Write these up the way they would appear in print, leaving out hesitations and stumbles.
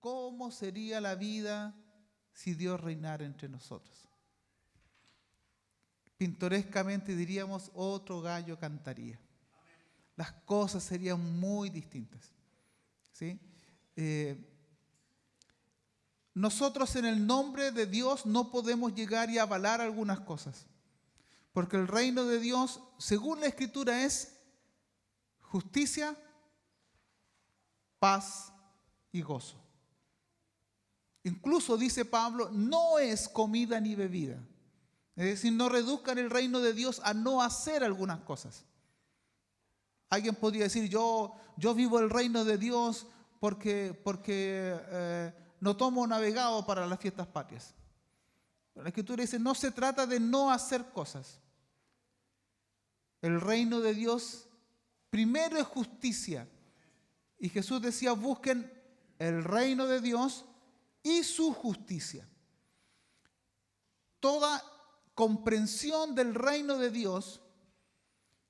¿cómo sería la vida si Dios reinara entre nosotros? Pintorescamente diríamos, otro gallo cantaría. Las cosas serían muy distintas, ¿sí? Nosotros en el nombre de Dios no podemos llegar y avalar algunas cosas, porque el reino de Dios, según la Escritura, es justicia, paz y gozo. Incluso dice Pablo, no es comida ni bebida. Es decir, no reduzcan el reino de Dios a no hacer algunas cosas. Alguien podría decir, yo vivo el reino de Dios porque no tomo navegado para las fiestas patrias. La Escritura dice, no se trata de no hacer cosas. El reino de Dios primero es justicia. Y Jesús decía, busquen el reino de Dios y su justicia. Toda comprensión del reino de Dios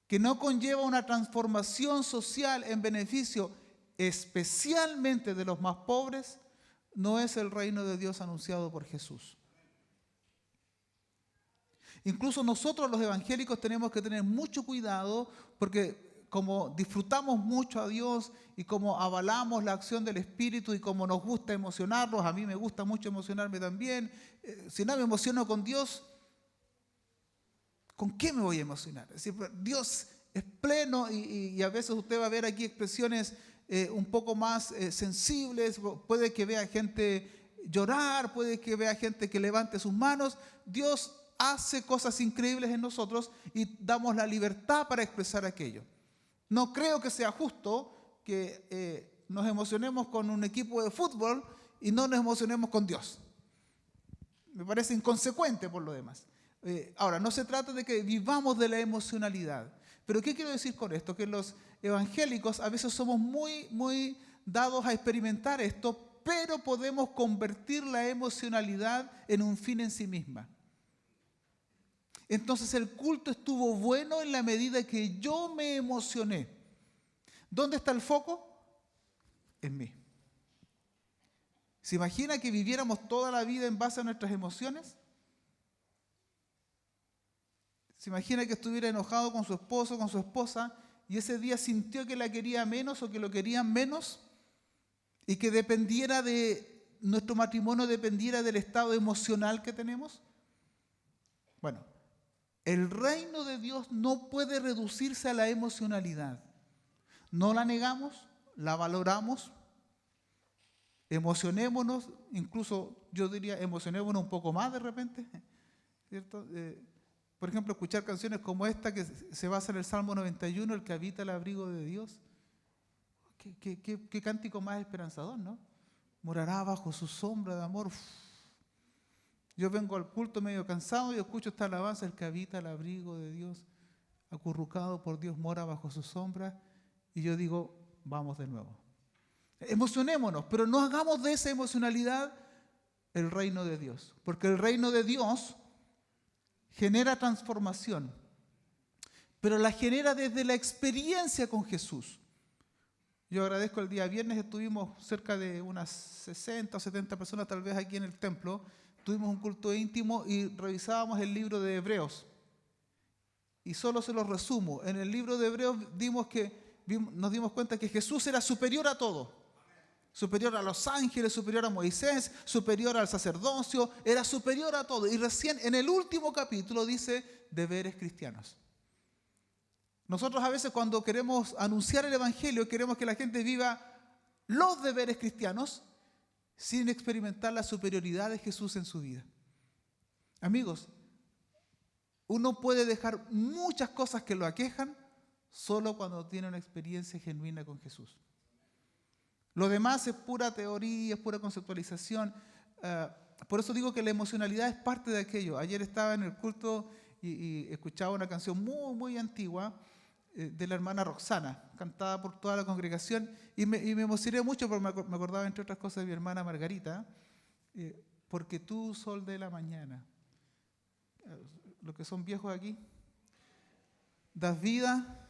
que no conlleva una transformación social en beneficio especialmente de los más pobres, no es el reino de Dios anunciado por Jesús. Incluso nosotros los evangélicos tenemos que tener mucho cuidado porque como disfrutamos mucho a Dios y como avalamos la acción del Espíritu y como nos gusta emocionarnos, a mí me gusta mucho emocionarme también, si no me emociono con Dios, ¿con qué me voy a emocionar? Es decir, Dios es pleno y a veces usted va a ver aquí expresiones un poco más sensibles, puede que vea gente llorar, puede que vea gente que levante sus manos. Dios hace cosas increíbles en nosotros y damos la libertad para expresar aquello. No creo que sea justo que nos emocionemos con un equipo de fútbol y no nos emocionemos con Dios. Me parece inconsecuente por lo demás. Ahora, no se trata de que vivamos de la emocionalidad. Pero ¿qué quiero decir con esto? Que los evangélicos a veces somos muy dados a experimentar esto, pero podemos convertir la emocionalidad en un fin en sí misma. Entonces el culto estuvo bueno en la medida que yo me emocioné. ¿Dónde está el foco? En mí. ¿Se imagina que viviéramos toda la vida en base a nuestras emociones? ¿Se imagina que estuviera enojado con su esposo, con su esposa, y ese día sintió que la quería menos o que lo querían menos? Y que dependiera de nuestro matrimonio, dependiera del estado emocional que tenemos. Bueno, el reino de Dios no puede reducirse a la emocionalidad. No la negamos, la valoramos, emocionémonos, incluso yo diría emocionémonos un poco más de repente, ¿cierto? Por ejemplo, escuchar canciones como esta que se basa en el Salmo 91, el que habita el abrigo de Dios. Qué cántico más esperanzador, ¿no? Morará bajo su sombra de amor. Yo vengo al culto medio cansado y escucho esta alabanza, el que habita el abrigo de Dios, acurrucado por Dios, mora bajo su sombra. Y yo digo, vamos de nuevo. Emocionémonos, pero no hagamos de esa emocionalidad el reino de Dios. Porque el reino de Dios genera transformación, pero la genera desde la experiencia con Jesús. Yo agradezco el día viernes, estuvimos cerca de unas 60 o 70 personas tal vez aquí en el templo, tuvimos un culto íntimo y revisábamos el libro de Hebreos. Y solo se los resumo. En el libro de Hebreos nos dimos cuenta que Jesús era superior a todo. Superior a los ángeles, superior a Moisés, superior al sacerdocio, era superior a todo. Y recién en el último capítulo dice deberes cristianos. Nosotros a veces cuando queremos anunciar el evangelio, queremos que la gente viva los deberes cristianos sin experimentar la superioridad de Jesús en su vida. Amigos, uno puede dejar muchas cosas que lo aquejan solo cuando tiene una experiencia genuina con Jesús. Lo demás es pura teoría, es pura conceptualización. Por eso digo que la emocionalidad es parte de aquello. Ayer estaba en el culto y escuchaba una canción muy antigua de la hermana Roxana, cantada por toda la congregación, y me emocioné mucho porque me acordaba, entre otras cosas, de mi hermana Margarita, porque tú, sol de la mañana, los que son viejos aquí, das vida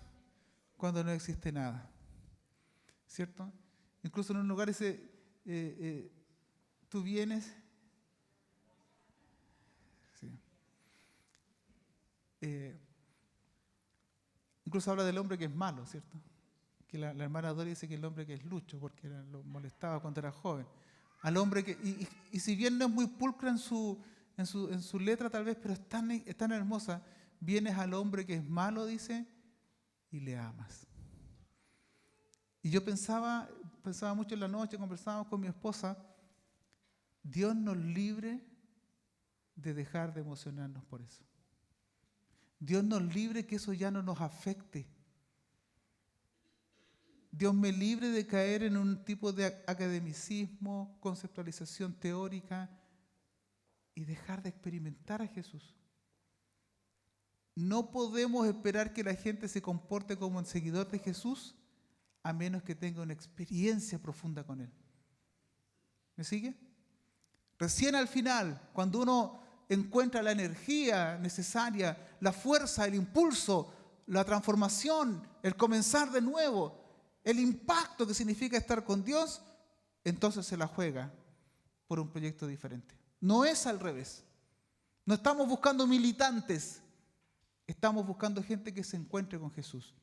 cuando no existe nada, ¿cierto? Incluso en un lugar dice, tú vienes. Sí. Incluso habla del hombre que es malo, ¿cierto? Que la hermana Dori dice que el hombre que es lucho, porque lo molestaba cuando era joven. Al hombre que, y si bien no es muy pulcra en su letra tal vez, pero es tan hermosa, vienes al hombre que es malo, dice, y le amas. Y yo pensaba mucho en la noche, conversábamos con mi esposa, Dios nos libre de dejar de emocionarnos por eso. Dios nos libre que eso ya no nos afecte. Dios me libre de caer en un tipo de academicismo, conceptualización teórica y dejar de experimentar a Jesús. No podemos esperar que la gente se comporte como un seguidor de Jesús a menos que tenga una experiencia profunda con Él. ¿Me sigue? Recién al final, cuando uno encuentra la energía necesaria, la fuerza, el impulso, la transformación, el comenzar de nuevo, el impacto que significa estar con Dios, entonces se la juega por un proyecto diferente. No es al revés. No estamos buscando militantes, estamos buscando gente que se encuentre con Jesús.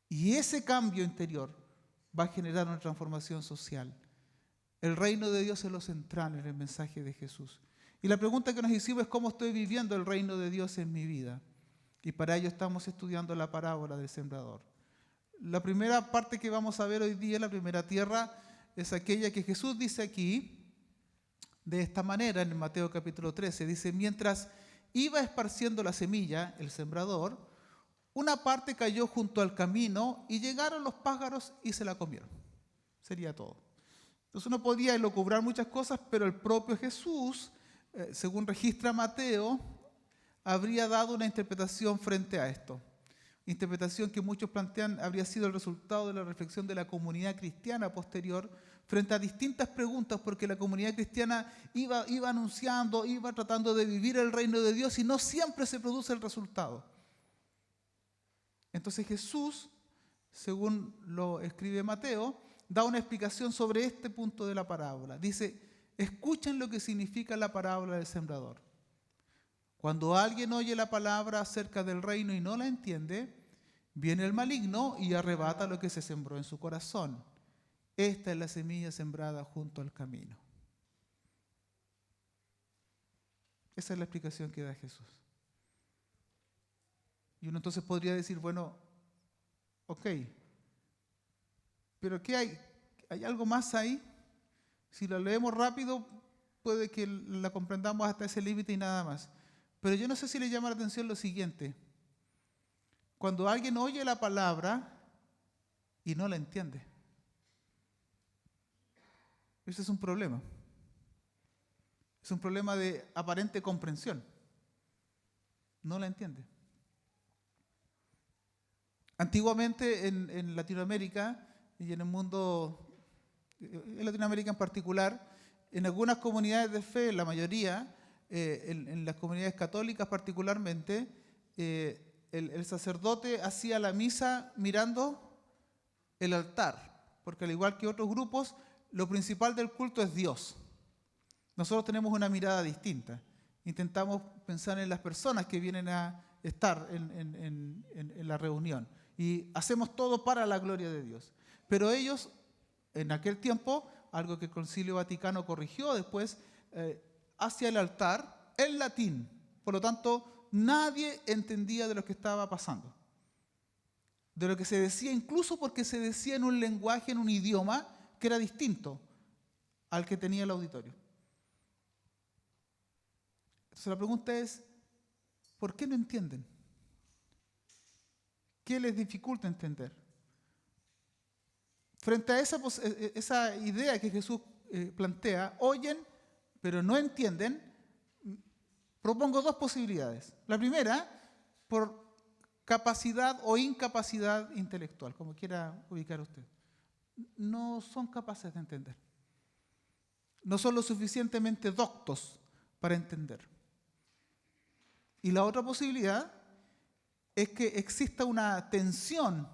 Y ese cambio interior va a generar una transformación social. El reino de Dios es lo central en el mensaje de Jesús. Y la pregunta que nos hicimos es cómo estoy viviendo el reino de Dios en mi vida. Y para ello estamos estudiando la parábola del sembrador. La primera parte que vamos a ver hoy día, la primera tierra, es aquella que Jesús dice aquí, de esta manera, en Mateo capítulo 13, dice, mientras iba esparciendo la semilla, el sembrador, una parte cayó junto al camino y llegaron los pájaros y se la comieron. Sería todo. Entonces uno podría elucubrar muchas cosas, pero el propio Jesús, según registra Mateo, habría dado una interpretación frente a esto. Interpretación que muchos plantean habría sido el resultado de la reflexión de la comunidad cristiana posterior frente a distintas preguntas, porque la comunidad cristiana iba anunciando, iba tratando de vivir el reino de Dios y no siempre se produce el resultado. Entonces Jesús, según lo escribe Mateo, da una explicación sobre este punto de la parábola. Dice, escuchen lo que significa la parábola del sembrador. Cuando alguien oye la palabra acerca del reino y no la entiende, viene el maligno y arrebata lo que se sembró en su corazón. Esta es la semilla sembrada junto al camino. Esa es la explicación que da Jesús. Y uno entonces podría decir, bueno, ok, pero ¿qué hay? ¿Hay algo más ahí? Si la leemos rápido, puede que la comprendamos hasta ese límite y nada más. Pero yo no sé si le llama la atención lo siguiente. Cuando alguien oye la palabra y no la entiende, ese es un problema. Es un problema de aparente comprensión. No la entiende. Antiguamente en Latinoamérica y en el mundo, en Latinoamérica en particular, en algunas comunidades de fe, la mayoría, en las comunidades católicas particularmente, el sacerdote hacía la misa mirando el altar, porque al igual que otros grupos, lo principal del culto es Dios. Nosotros tenemos una mirada distinta. Intentamos pensar en las personas que vienen a estar en la reunión y hacemos todo para la gloria de Dios. Pero ellos, en aquel tiempo, algo que el Concilio Vaticano corrigió después, hacia el altar en latín. Por lo tanto, nadie entendía de lo que estaba pasando. De lo que se decía, incluso porque se decía en un lenguaje, en un idioma que era distinto al que tenía el auditorio. Entonces la pregunta es, ¿por qué no entienden? ¿Qué les dificulta entender? Frente a esa idea que Jesús plantea, oyen, pero no entienden, propongo dos posibilidades. La primera, por capacidad o incapacidad intelectual, como quiera ubicar usted. No son capaces de entender. No son lo suficientemente doctos para entender. Y la otra posibilidad es que exista una tensión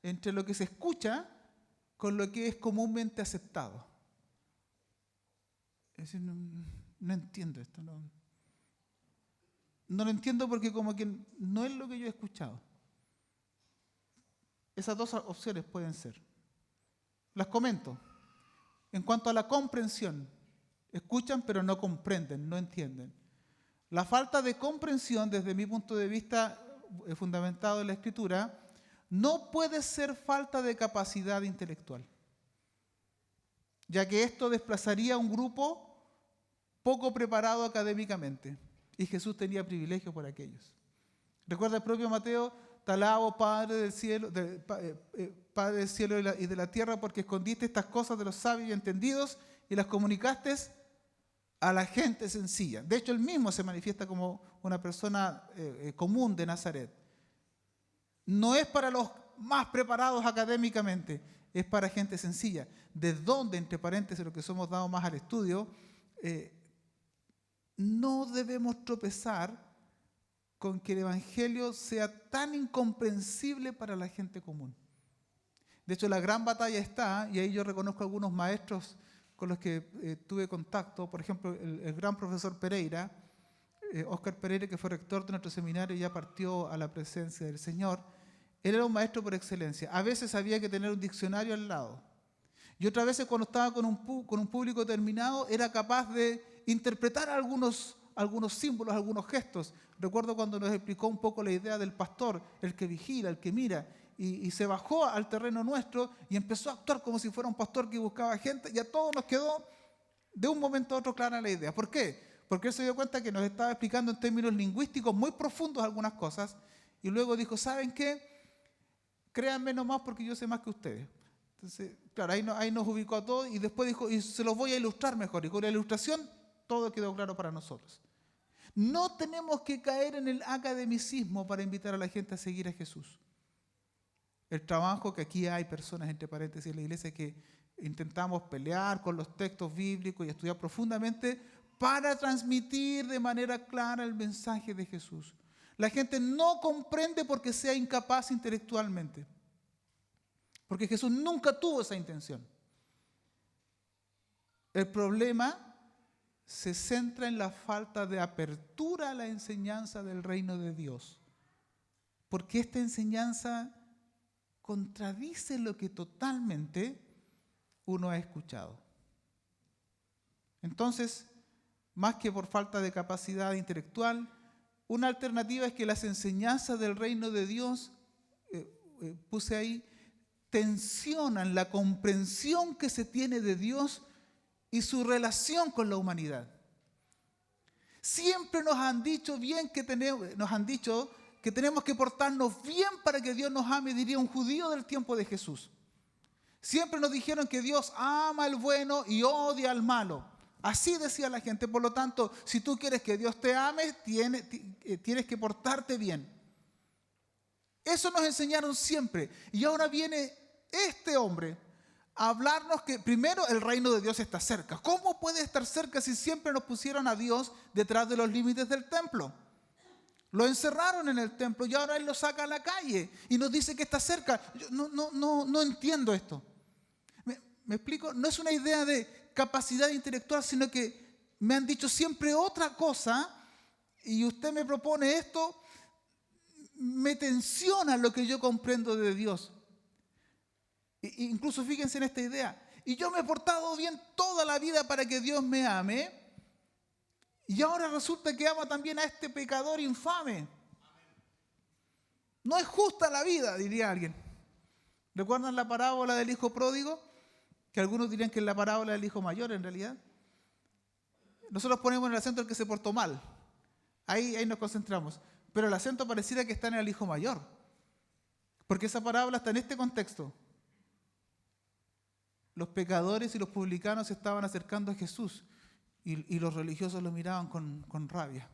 entre lo que se escucha con lo que es comúnmente aceptado. Es decir, no entiendo esto, no lo entiendo porque como que no es lo que yo he escuchado. Esas dos opciones pueden ser. Las comento. En cuanto a la comprensión, escuchan pero no comprenden, no entienden. La falta de comprensión, desde mi punto de vista fundamentado en la Escritura, no puede ser falta de capacidad intelectual, ya que esto desplazaría a un grupo poco preparado académicamente, y Jesús tenía privilegio por aquellos. Recuerda el propio Mateo: te alabo, Padre del cielo, Padre del cielo y de la tierra, porque escondiste estas cosas de los sabios y entendidos y las comunicaste a la gente sencilla. De hecho, él mismo se manifiesta como una persona común de Nazaret. No es para los más preparados académicamente, es para gente sencilla. ¿De dónde, entre paréntesis, lo que somos dados más al estudio, no debemos tropezar con que el Evangelio sea tan incomprensible para la gente común? De hecho, la gran batalla está, y ahí yo reconozco algunos maestros con los que tuve contacto, por ejemplo, el gran profesor Pereira, Óscar Pereira, que fue rector de nuestro seminario y ya partió a la presencia del Señor. Él era un maestro por excelencia. A veces había que tener un diccionario al lado. Y otras veces, cuando estaba con un público determinado, era capaz de interpretar algunos símbolos, algunos gestos. Recuerdo cuando nos explicó un poco la idea del pastor, el que vigila, el que mira, y se bajó al terreno nuestro y empezó a actuar como si fuera un pastor que buscaba gente, y a todos nos quedó de un momento a otro clara la idea. ¿Por qué? Porque él se dio cuenta que nos estaba explicando en términos lingüísticos muy profundos algunas cosas, y luego dijo: ¿saben qué? Créanme nomás porque yo sé más que ustedes. Entonces, claro, ahí nos ubicó a todos, y después dijo: y se los voy a ilustrar mejor. Y con la ilustración todo quedó claro para nosotros. No tenemos que caer en el academicismo para invitar a la gente a seguir a Jesús. El trabajo que aquí hay personas, entre paréntesis, en la iglesia, que intentamos pelear con los textos bíblicos y estudiar profundamente para transmitir de manera clara el mensaje de Jesús. La gente no comprende porque sea incapaz intelectualmente, porque Jesús nunca tuvo esa intención. El problema se centra en la falta de apertura a la enseñanza del reino de Dios, porque esta enseñanza contradice lo que totalmente uno ha escuchado. Entonces, más que por falta de capacidad intelectual, una alternativa es que las enseñanzas del reino de Dios, puse ahí, tensionan la comprensión que se tiene de Dios y su relación con la humanidad. Siempre nos han dicho que tenemos que portarnos bien para que Dios nos ame, diría un judío del tiempo de Jesús. Siempre nos dijeron que Dios ama al bueno y odia al malo. Así decía la gente. Por lo tanto, si tú quieres que Dios te ame, tienes que portarte bien. Eso nos enseñaron siempre. Y ahora viene este hombre a hablarnos que primero el reino de Dios está cerca. ¿Cómo puede estar cerca si siempre nos pusieron a Dios detrás de los límites del templo? Lo encerraron en el templo y ahora Él lo saca a la calle y nos dice que está cerca. Yo no entiendo esto. ¿Me explico? No es una idea de capacidad intelectual, sino que me han dicho siempre otra cosa y usted me propone esto, me tensiona lo que yo comprendo de Dios. Incluso fíjense en esta idea. Y yo me he portado bien toda la vida para que Dios me ame, y ahora resulta que ama también a este pecador infame. No es justa la vida, diría alguien. ¿Recuerdan la parábola del hijo pródigo? Que algunos dirían que es la parábola del hijo mayor en realidad. Nosotros ponemos el acento en el que se portó mal. Ahí nos concentramos. Pero el acento pareciera que está en el hijo mayor. Porque esa parábola está en este contexto. Los pecadores y los publicanos se estaban acercando a Jesús y los religiosos lo miraban con rabia.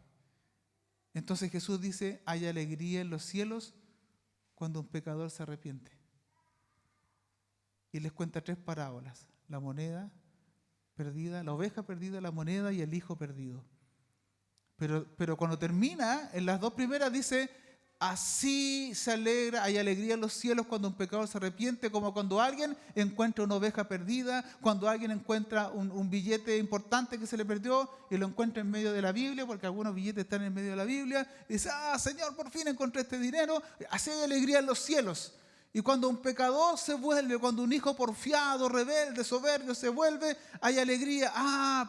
Entonces Jesús dice: hay alegría en los cielos cuando un pecador se arrepiente. Y les cuenta 3 parábolas: la moneda perdida, la oveja perdida, la moneda y el hijo perdido. Pero cuando termina, en las 2 primeras dice: Así se alegra, hay alegría en los cielos cuando un pecador se arrepiente, como cuando alguien encuentra una oveja perdida, cuando alguien encuentra un billete importante que se le perdió y lo encuentra en medio de la Biblia, porque algunos billetes están en medio de la Biblia, y dice, Señor, por fin encontré este dinero. Así hay alegría en los cielos. Y cuando un pecador se vuelve, cuando un hijo porfiado, rebelde, soberbio se vuelve, hay alegría.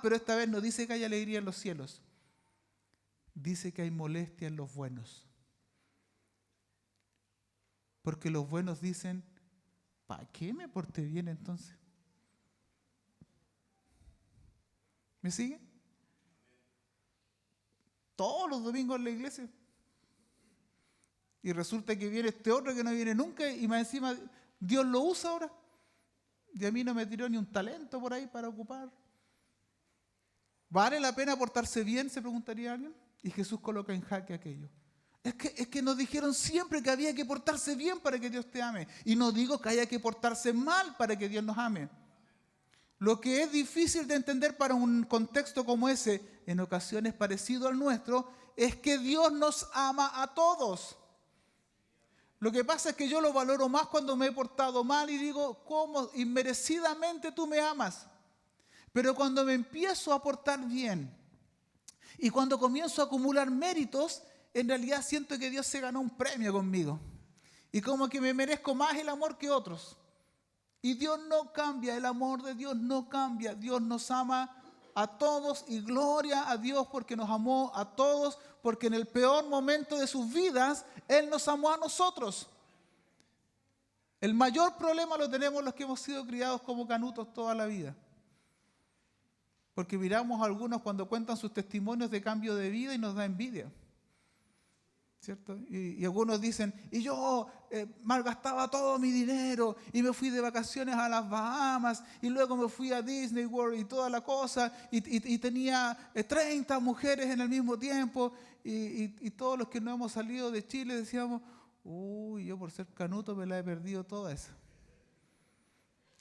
Pero esta vez no dice que hay alegría en los cielos. Dice que hay molestia en los buenos. Porque los buenos dicen, ¿para qué me porté bien entonces? ¿Me sigue? Todos los domingos en la iglesia. Y resulta que viene este otro que no viene nunca y más encima Dios lo usa ahora. Y a mí no me tiró ni un talento por ahí para ocupar. ¿Vale la pena portarse bien? Se preguntaría alguien. Y Jesús coloca en jaque aquello. Es que nos dijeron siempre que había que portarse bien para que Dios te ame. Y no digo que haya que portarse mal para que Dios nos ame. Lo que es difícil de entender para un contexto como ese, en ocasiones parecido al nuestro, es que Dios nos ama a todos. Lo que pasa es que yo lo valoro más cuando me he portado mal y digo, ¿cómo? Inmerecidamente tú me amas. Pero cuando me empiezo a portar bien y cuando comienzo a acumular méritos, en realidad siento que Dios se ganó un premio conmigo. Y como que me merezco más el amor que otros. Y Dios no cambia, el amor de Dios no cambia. Dios nos ama a todos y gloria a Dios porque nos amó a todos, porque en el peor momento de sus vidas, Él nos amó a nosotros. El mayor problema lo tenemos los que hemos sido criados como canutos toda la vida. Porque miramos a algunos cuando cuentan sus testimonios de cambio de vida y nos da envidia. ¿Cierto? Y algunos dicen, y yo malgastaba todo mi dinero y me fui de vacaciones a las Bahamas y luego me fui a Disney World y toda la cosa y tenía 30 mujeres en el mismo tiempo y todos los que no hemos salido de Chile decíamos, yo por ser canuto me la he perdido toda esa.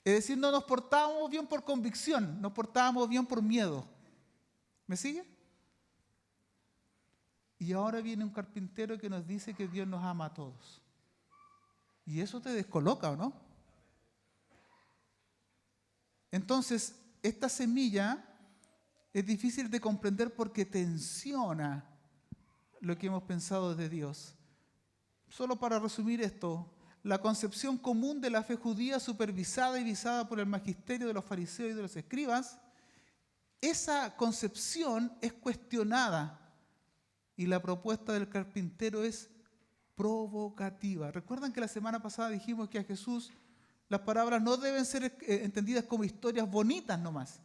Es decir, no nos portábamos bien por convicción, nos portábamos bien por miedo. ¿Me sigue? Y ahora viene un carpintero que nos dice que Dios nos ama a todos. Y eso te descoloca, ¿o no? Entonces, esta semilla es difícil de comprender porque tensiona lo que hemos pensado de Dios. Solo para resumir esto, la concepción común de la fe judía supervisada y visada por el magisterio de los fariseos y de los escribas, esa concepción es cuestionada. Y la propuesta del carpintero es provocativa. ¿Recuerdan que la semana pasada dijimos que a Jesús las palabras no deben ser entendidas como historias bonitas nomás,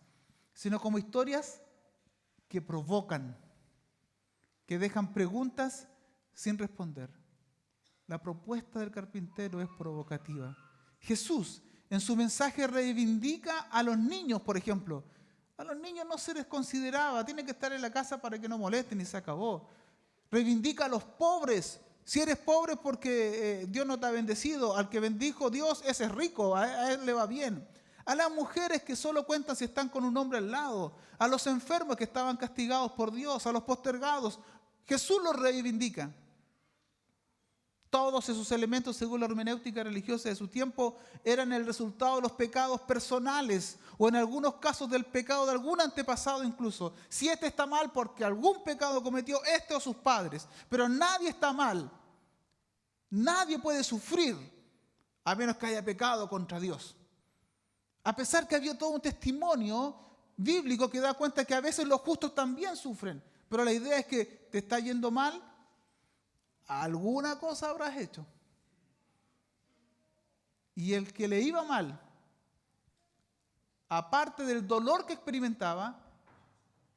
sino como historias que provocan, que dejan preguntas sin responder? La propuesta del carpintero es provocativa. Jesús, en su mensaje, reivindica a los niños, por ejemplo. A los niños no se les consideraba, tienen que estar en la casa para que no molesten y se acabó. Reivindica a los pobres. Si eres pobre es porque Dios no te ha bendecido. Al que bendijo Dios, ese es rico, a él le va bien. A las mujeres que solo cuentan si están con un hombre al lado. A los enfermos que estaban castigados por Dios. A los postergados. Jesús los reivindica. Todos esos elementos, según la hermenéutica religiosa de su tiempo, eran el resultado de los pecados personales o en algunos casos del pecado de algún antepasado incluso. Si este está mal porque algún pecado cometió este o sus padres, pero nadie está mal. Nadie puede sufrir a menos que haya pecado contra Dios. A pesar que había todo un testimonio bíblico que da cuenta que a veces los justos también sufren, pero la idea es que te está yendo mal, alguna cosa habrás hecho. Y el que le iba mal, aparte del dolor que experimentaba,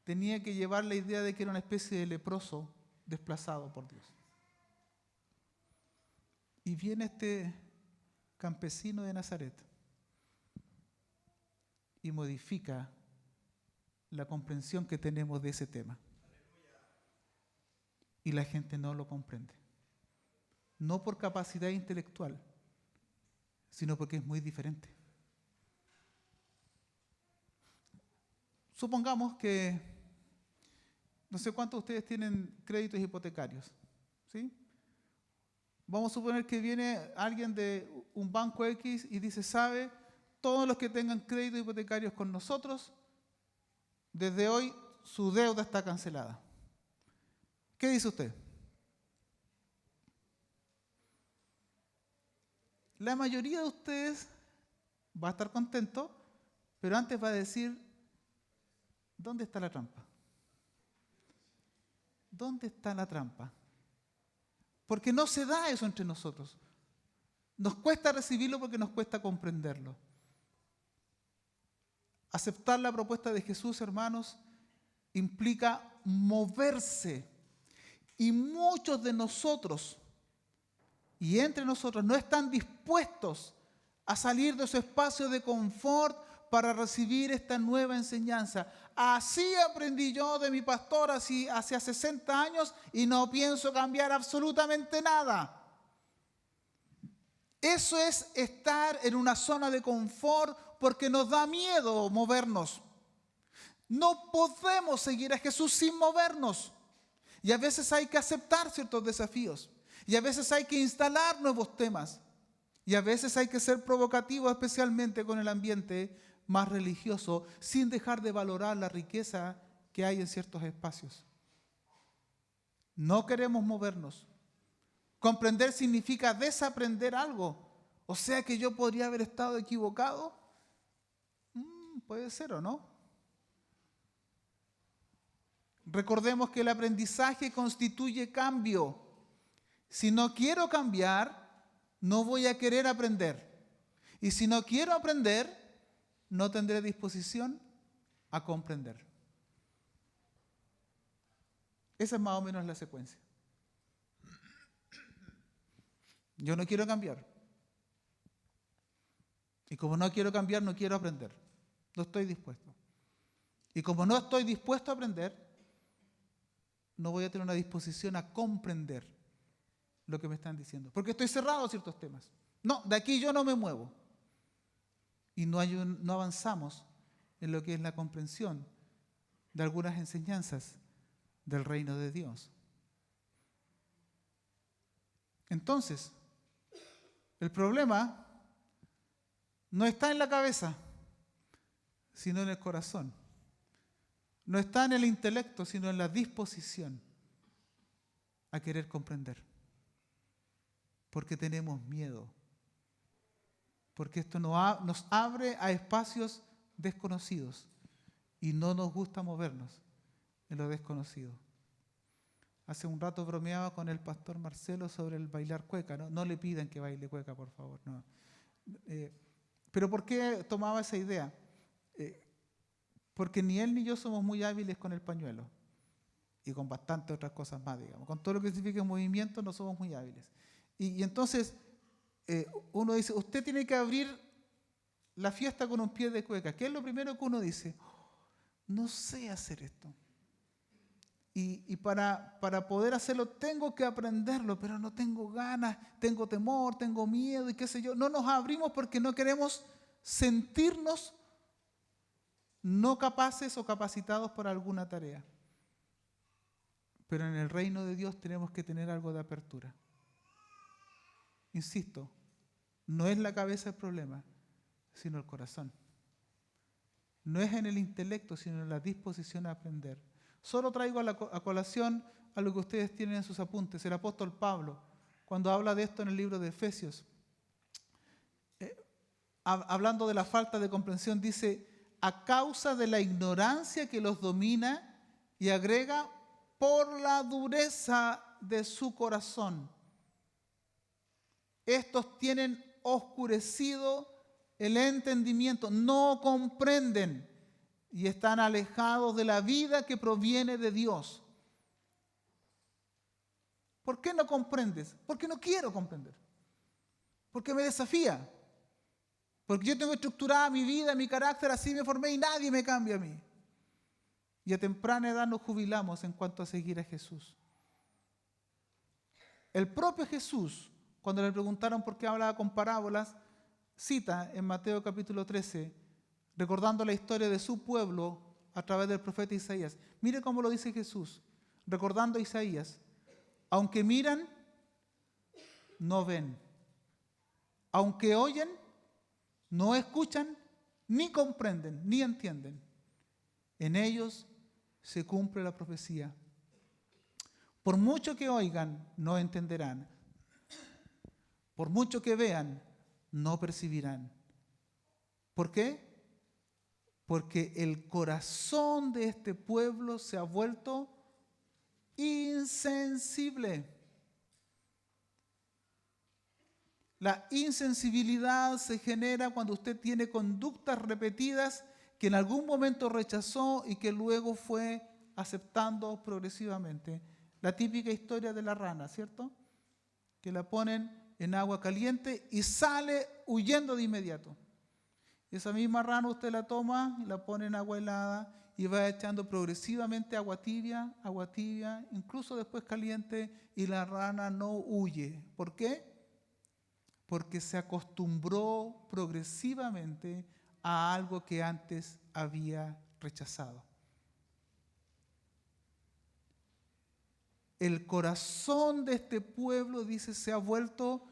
tenía que llevar la idea de que era una especie de leproso desplazado por Dios. Y viene este campesino de Nazaret y modifica la comprensión que tenemos de ese tema. Y la gente no lo comprende. No por capacidad intelectual, sino porque es muy diferente. Supongamos que, no sé cuántos de ustedes tienen créditos hipotecarios, ¿sí? Vamos a suponer que viene alguien de un banco X y dice, ¿sabe? Todos los que tengan créditos hipotecarios con nosotros, desde hoy su deuda está cancelada. ¿Qué dice usted? La mayoría de ustedes va a estar contento, pero antes va a decir, ¿dónde está la trampa? ¿Dónde está la trampa? Porque no se da eso entre nosotros. Nos cuesta recibirlo porque nos cuesta comprenderlo. Aceptar la propuesta de Jesús, hermanos, implica moverse. Y muchos de nosotros, y entre nosotros, no están dispuestos a salir de su espacio de confort para recibir esta nueva enseñanza. Así aprendí yo de mi pastor hace 60 años y no pienso cambiar absolutamente nada. Eso es estar en una zona de confort porque nos da miedo movernos. No podemos seguir a Jesús sin movernos. Y a veces hay que aceptar ciertos desafíos. Y a veces hay que instalar nuevos temas. Y a veces hay que ser provocativo, especialmente con el ambiente más religioso, sin dejar de valorar la riqueza que hay en ciertos espacios. No queremos movernos. Comprender significa desaprender algo. O sea que yo podría haber estado equivocado. Puede ser o no. Recordemos que el aprendizaje constituye cambio. Si no quiero cambiar, no voy a querer aprender. Y si no quiero aprender, no tendré disposición a comprender. Esa es más o menos la secuencia. Yo no quiero cambiar. Y como no quiero cambiar, no quiero aprender. No estoy dispuesto. Y como no estoy dispuesto a aprender, no voy a tener una disposición a comprender lo que me están diciendo. Porque estoy cerrado a ciertos temas. No, de aquí yo no me muevo. Y no avanzamos en lo que es la comprensión de algunas enseñanzas del reino de Dios. Entonces, el problema no está en la cabeza, sino en el corazón. No está en el intelecto, sino en la disposición a querer comprender. Porque tenemos miedo. Porque esto nos abre a espacios desconocidos y no nos gusta movernos en lo desconocido. Hace un rato bromeaba con el pastor Marcelo sobre el bailar cueca. No le pidan que baile cueca, por favor. No. Pero ¿por qué tomaba esa idea? Porque ni él ni yo somos muy hábiles con el pañuelo y con bastantes otras cosas más, digamos. Con todo lo que significa movimiento no somos muy hábiles. Y entonces uno dice, usted tiene que abrir la fiesta con un pie de cueca. ¿Qué es lo primero que uno dice? No sé hacer esto. Y para poder hacerlo tengo que aprenderlo, pero no tengo ganas, tengo temor, tengo miedo y qué sé yo. No nos abrimos porque no queremos sentirnos no capaces o capacitados para alguna tarea. Pero en el reino de Dios tenemos que tener algo de apertura. Insisto, no es la cabeza el problema, sino el corazón. No es en el intelecto, sino en la disposición a aprender. Solo traigo a colación a lo que ustedes tienen en sus apuntes. El apóstol Pablo, cuando habla de esto en el libro de Efesios, hablando de la falta de comprensión, dice, a causa de la ignorancia que los domina, y agrega, por la dureza de su corazón. Estos tienen oscurecido el entendimiento, no comprenden y están alejados de la vida que proviene de Dios. ¿Por qué no comprendes? Porque no quiero comprender. Porque me desafía. Porque yo tengo estructurada mi vida, mi carácter, así me formé y nadie me cambia a mí. Y a temprana edad nos jubilamos en cuanto a seguir a Jesús. El propio Jesús, cuando le preguntaron por qué hablaba con parábolas, cita en Mateo capítulo 13, recordando la historia de su pueblo a través del profeta Isaías. Mire cómo lo dice Jesús, recordando a Isaías. Aunque miran, no ven. Aunque oyen, no escuchan, ni comprenden, ni entienden. En ellos se cumple la profecía. Por mucho que oigan, no entenderán. Por mucho que vean, no percibirán. ¿Por qué? Porque el corazón de este pueblo se ha vuelto insensible. La insensibilidad se genera cuando usted tiene conductas repetidas que en algún momento rechazó y que luego fue aceptando progresivamente. La típica historia de la rana, ¿cierto? Que la ponen en agua caliente y sale huyendo de inmediato. Esa misma rana usted la toma y la pone en agua helada y va echando progresivamente agua tibia, incluso después caliente, y la rana no huye. ¿Por qué? Porque se acostumbró progresivamente a algo que antes había rechazado. El corazón de este pueblo, dice, se ha vuelto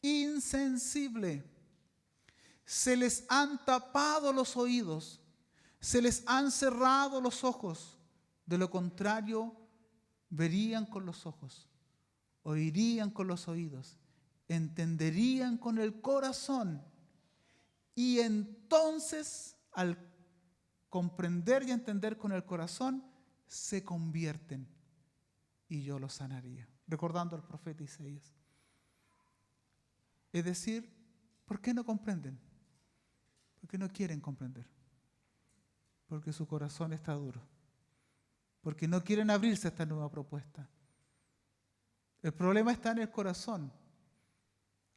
insensible. Se les han tapado los oídos, se les han cerrado los ojos. De lo contrario, verían con los ojos, oirían con los oídos, entenderían con el corazón. Y entonces, al comprender y entender con el corazón, se convierten y yo los sanaría. Recordando al profeta Isaías. Es decir, ¿por qué no comprenden? Porque no quieren comprender. Porque su corazón está duro. Porque no quieren abrirse a esta nueva propuesta. El problema está en el corazón.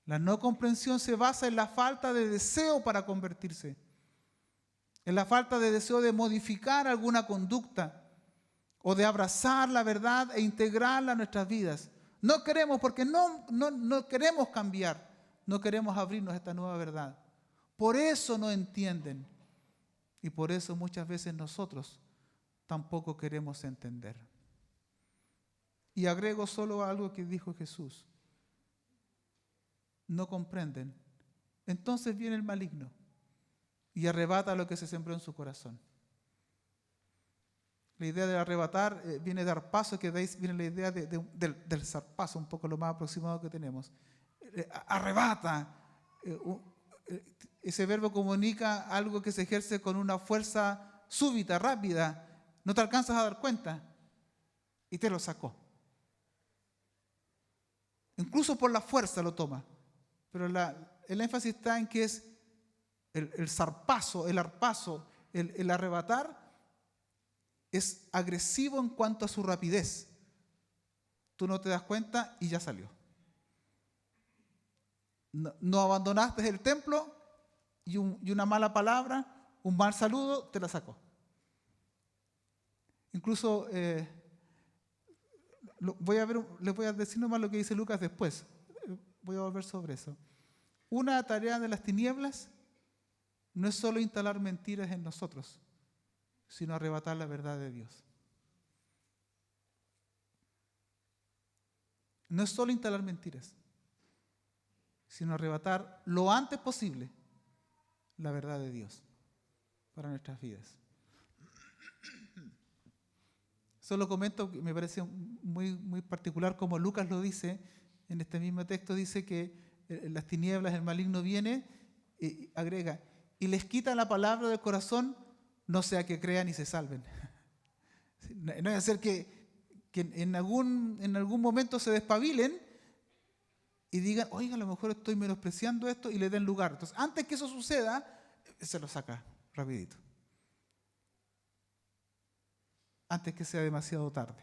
La no comprensión se basa en la falta de deseo para convertirse. En la falta de deseo de modificar alguna conducta o de abrazar la verdad e integrarla a nuestras vidas. No queremos porque no queremos cambiar. No queremos abrirnos a esta nueva verdad. Por eso no entienden. Y por eso muchas veces nosotros tampoco queremos entender. Y agrego solo algo que dijo Jesús. No comprenden. Entonces viene el maligno y arrebata lo que se sembró en su corazón. La idea de arrebatar viene de arpazo, que de ahí viene la idea del zarpazo, un poco lo más aproximado que tenemos. Arrebata. Ese verbo comunica algo que se ejerce con una fuerza súbita, rápida. No te alcanzas a dar cuenta y te lo sacó. Incluso por la fuerza lo toma. Pero el énfasis está en que es el zarpazo, el arpazo, el arrebatar es agresivo en cuanto a su rapidez. Tú no te das cuenta y ya salió. No abandonaste el templo y una mala palabra, un mal saludo, te la sacó. Incluso les voy a decir nomás lo que dice Lucas después. Voy a volver sobre eso. Una tarea de las tinieblas no es solo instalar mentiras en nosotros, sino arrebatar la verdad de Dios. No es solo instalar mentiras, sino arrebatar lo antes posible la verdad de Dios para nuestras vidas. Solo comento que me parece muy, muy particular como Lucas lo dice, en este mismo texto dice que las tinieblas, el maligno viene, y agrega, y les quita la palabra del corazón, no sea que crean y se salven. No es hacer que en algún momento se despabilen y digan, oiga, a lo mejor estoy menospreciando esto, y le den lugar. Entonces, antes que eso suceda, se lo saca rapidito. Antes que sea demasiado tarde.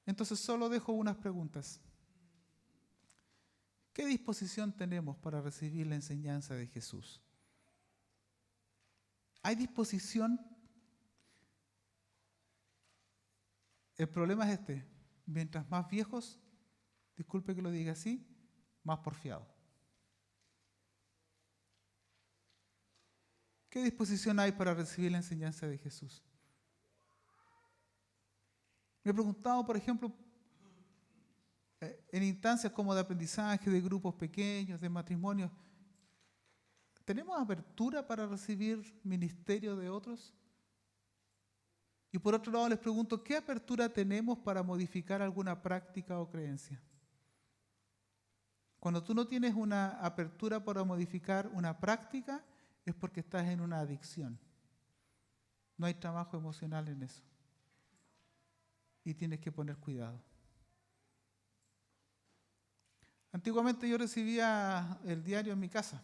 Entonces, solo dejo unas preguntas. ¿Qué disposición tenemos para recibir la enseñanza de Jesús? ¿Hay disposición? El problema es este. Mientras más viejos, disculpe que lo diga así, más porfiados. ¿Qué disposición hay para recibir la enseñanza de Jesús? Me he preguntado, por ejemplo, en instancias como de aprendizaje, de grupos pequeños, de matrimonios, ¿tenemos apertura para recibir ministerio de otros? Y por otro lado les pregunto, ¿qué apertura tenemos para modificar alguna práctica o creencia? Cuando tú no tienes una apertura para modificar una práctica, es porque estás en una adicción. No hay trabajo emocional en eso. Y tienes que poner cuidado. Antiguamente yo recibía el diario en mi casa.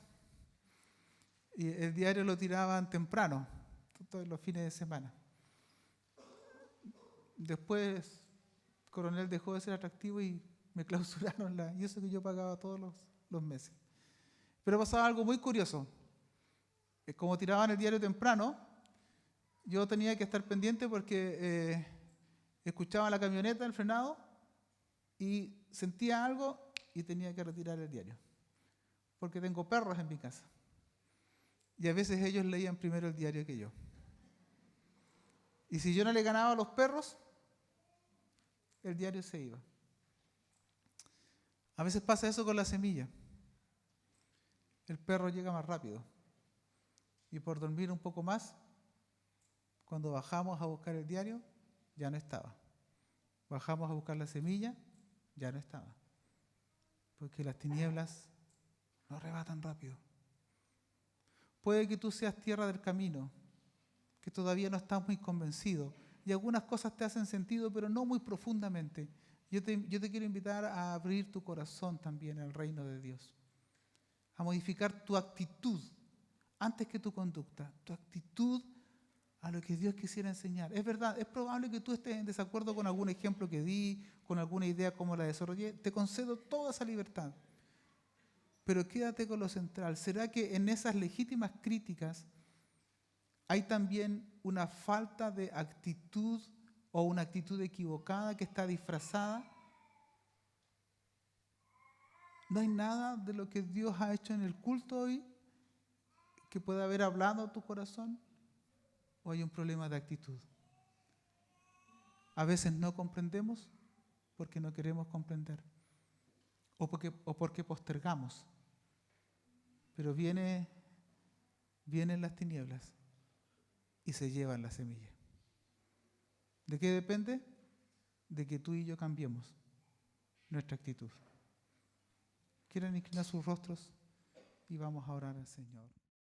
Y el diario lo tiraban temprano, todos los fines de semana. Después, Coronel dejó de ser atractivo y me clausuraron y eso que yo pagaba todos los meses. Pero pasaba algo muy curioso. Como tiraban el diario temprano, yo tenía que estar pendiente porque escuchaba la camioneta, el frenado, y sentía algo y tenía que retirar el diario. Porque tengo perros en mi casa. Y a veces ellos leían primero el diario que yo. Y si yo no le ganaba a los perros, el diario se iba. A veces pasa eso con la semilla. El perro llega más rápido. Y por dormir un poco más, cuando bajamos a buscar el diario, ya no estaba. Bajamos a buscar la semilla, ya no estaba. Porque las tinieblas no arrebatan rápido. Puede que tú seas tierra del camino, que todavía no estás muy convencido, y algunas cosas te hacen sentido, pero no muy profundamente. Yo te quiero invitar a abrir tu corazón también al reino de Dios, a modificar tu actitud antes que tu conducta, tu actitud a lo que Dios quisiera enseñar. Es verdad, es probable que tú estés en desacuerdo con algún ejemplo que di, con alguna idea como la desarrollé. Te concedo toda esa libertad. Pero quédate con lo central. ¿Será que en esas legítimas críticas hay también una falta de actitud o una actitud equivocada que está disfrazada? ¿No hay nada de lo que Dios ha hecho en el culto hoy que pueda haber hablado a tu corazón? ¿O hay un problema de actitud? A veces no comprendemos porque no queremos comprender o porque postergamos. Pero vienen las tinieblas y se llevan la semilla. ¿De qué depende? De que tú y yo cambiemos nuestra actitud. Quieren inclinar sus rostros y vamos a orar al Señor.